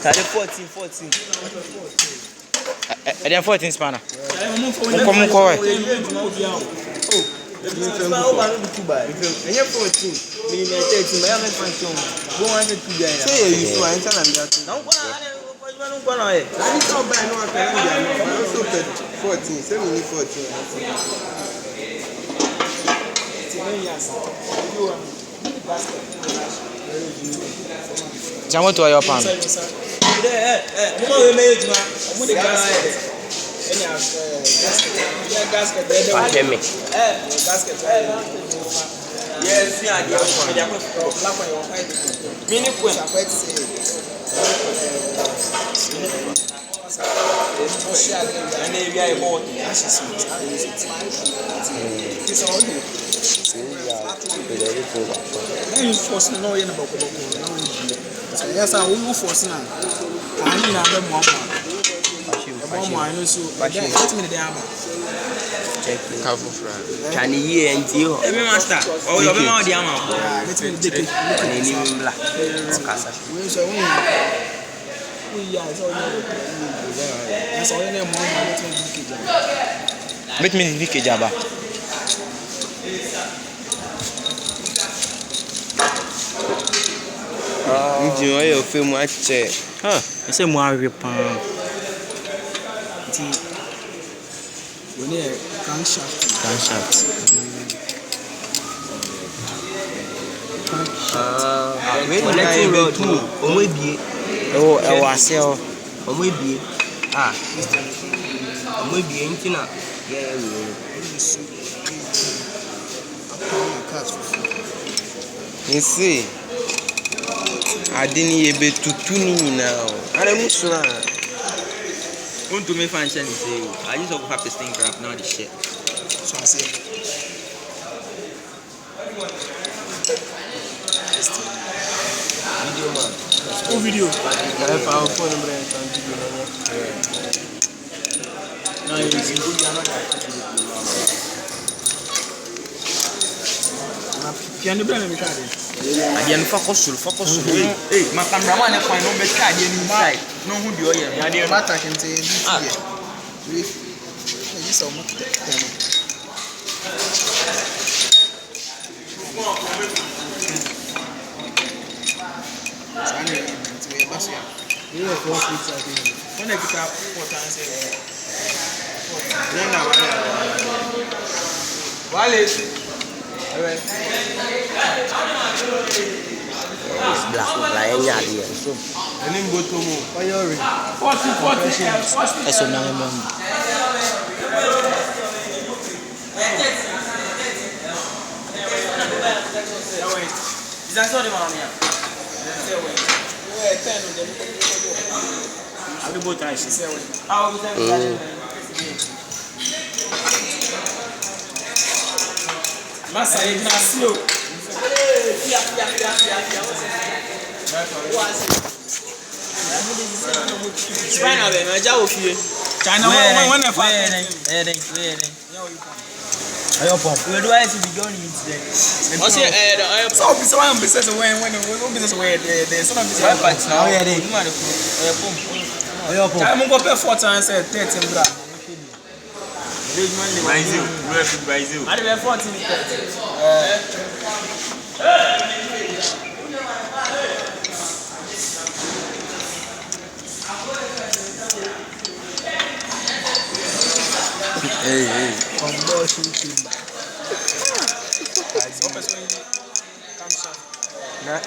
Tade 14. And then 14 spanner. Come on. Jamo to your pan. Yes, I will force now. I mean, I'm Can you and you? Every master. Oh, you're not the amount. Let me take it. Let me make a jabba. Enjoy your film watch. Huh? I say more repam. When you crankshaft. Connecting road too. Oh, I was here. You see, I didn't able to tune now. I don't know. Want to make function say I used to have to stink crap now the shit. So I say Video man. oh video. I have our phone number and video. Now you see piano brand me card. Again, focus. Hey, my cameraman is fine. No better again inside. No who do you? Yeah, the matter can say we this so much. Black lion yard here. So, and then go to more. Eso na naman. Massa Ignacio. China be ma jawo fie. China when na fa. Ayo pop. We do I see be going into there. I say so be so one business when business where there some business But now here dey. Ayo pop. I'm go pay 4 times 13 bra. Brazil. I dey 14 Hey.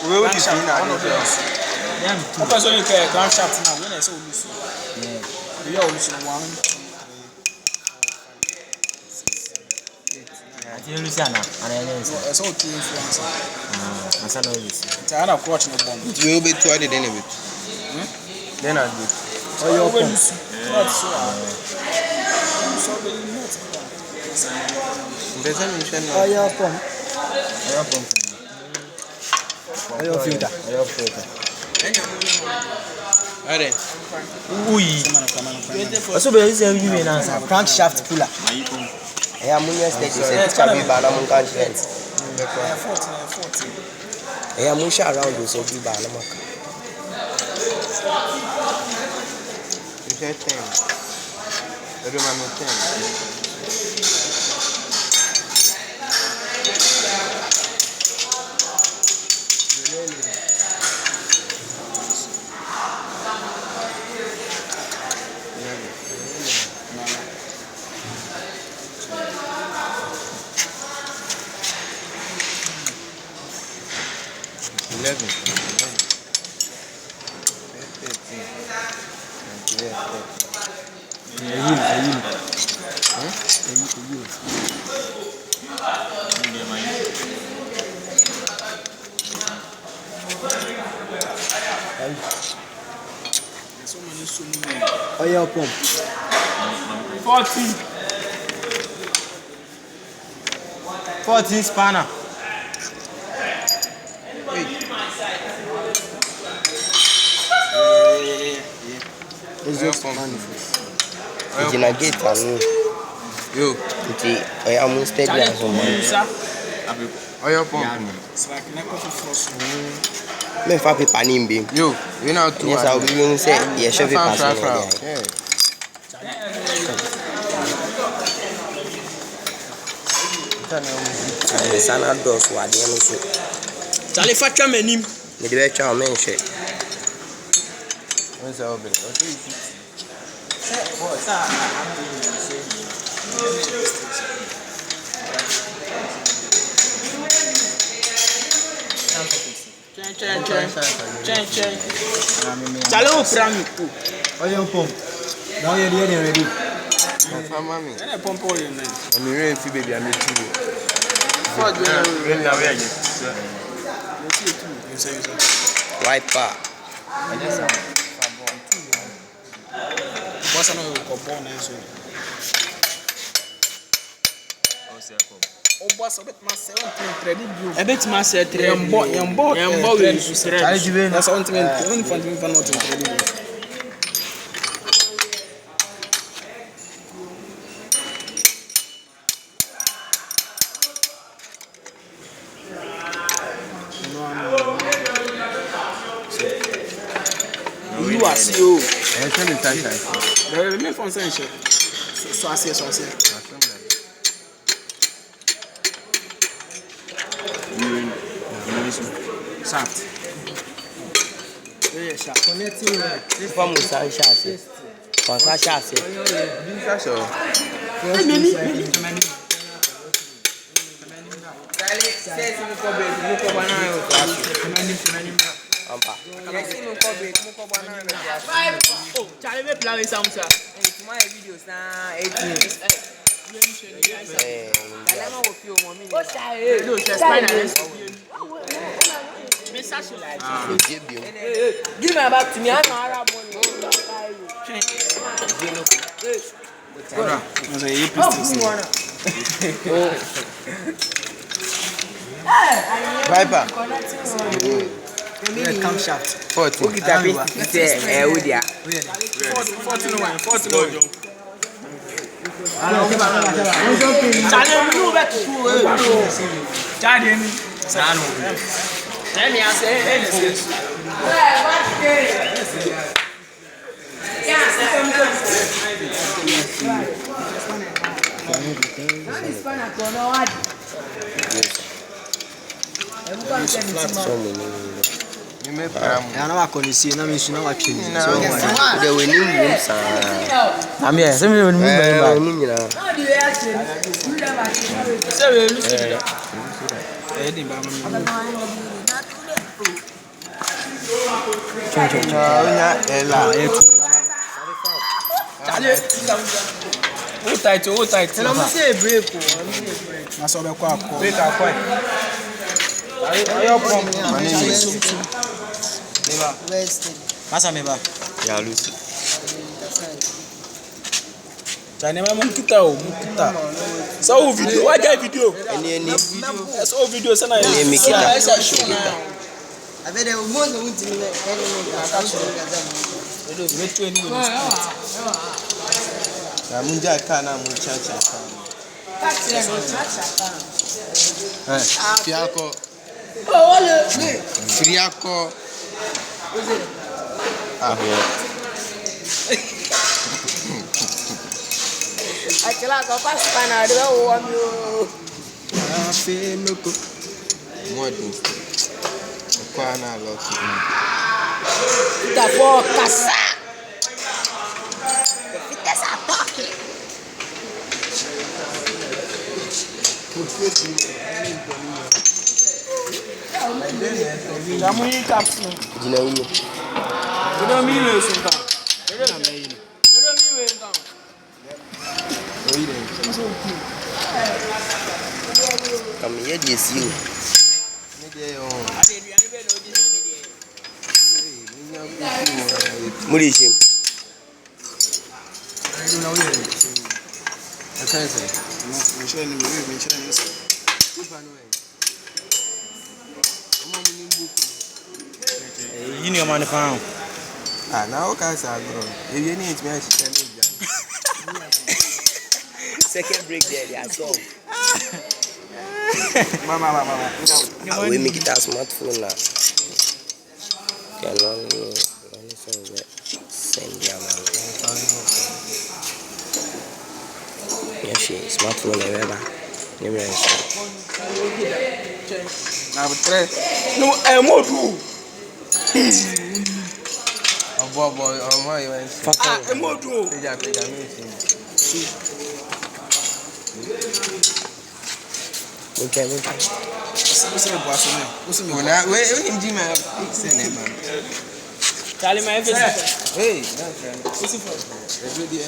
We will be seeing that. Because when you get ground shaft now, when I say lose, you lose one. Luciana, and I know it's all two influence. I said no this. It's another crutch no bomb. It will be too added anyway. Then I do. Oh, you're going to so Ayo pom. Ayo filter. Alright. Also be use you mean answer. Crankshaft puller. I am Munya State. It's can be Banamun Conscience. 14. Yeah, I'm sure around those will be bad. It's a 10. I don't know 10. Oh yeah, pump. 14 spanner. It's just manifest. It's in a gate and Yo, I am steady as well. oil pump. Me fa paper ni mbe. Yo, you know too. Yes, I will be say yes, chef pass me. Yeah. Sana dos wa de no so. Charlie fatwa manim. Me de be twa o men hwe. What's that over? Okay. Charlie o prami ku. Oil pump. Now you're ready. Mami. Na pump o yen. I'm ready to baby. I'm ready to. Wiper. Bossa no ko bon na so. O bossa bet ma se on trade bio. E bet ma se trade. Yambo we trade. Charlie Jibe. That's on time. On fund me for not trade bio. You are CEO. I'm telling you, Le me font ça cher. So assez. Sapt. Yeah, sha. Connecting. Fa mo sa chase. Fa sa chase. Ampa. Oh, Charlie me play some sir. My videos na 8 minutes. Kalema wo fi o mo mi. No, c'est spinal. Me ça sur la. Give me back to me. I know Arab money. Non, c'est épice. Viper. Camshaft. 40. Kita be say Udia. 14. Charlie you back to Charlie ni. Sano. Let me say. You make param. I know I can see na me su na wa twi. So de we ni mu sa. Na me se me no mu ba. Ni nyina. Say we look at that. Di ba ma. Onya ela. Charlie. O tight. Na mo say break o. Na so be kwa akọ. Break akwa. Oil pump. Masa me ba. Ya Lucy. Charlie ma mun kita. So video, why get video? Eni So video sana. Eni mi kita. Abede o mo no ntimi na ka so Na munja ka na mu chacha ka. Fiako. Oh, olha. Friaco. Ah, Aquela copa espanada, o homem. ah, fenoco. Modo. Qual na lote? Tá for caçar. Fica essa toque. Já muito cápsula. Dinaúno. Eu não me lembro então. Eu não me lembro então. Caminha de sil. Murishi. You know man found. Ah, now guys are grown. If you need me, second break there, they are so. Mama. We make it a smartphone now. Can only send them. Yes, smartphone ever. Never. Na tre. No, more do. Boy, my Ah, more do. Okay. Você é boa, né? Você me When I wait, when you man, send it, man. Charlie, my face. Hey, Você foi. yeah,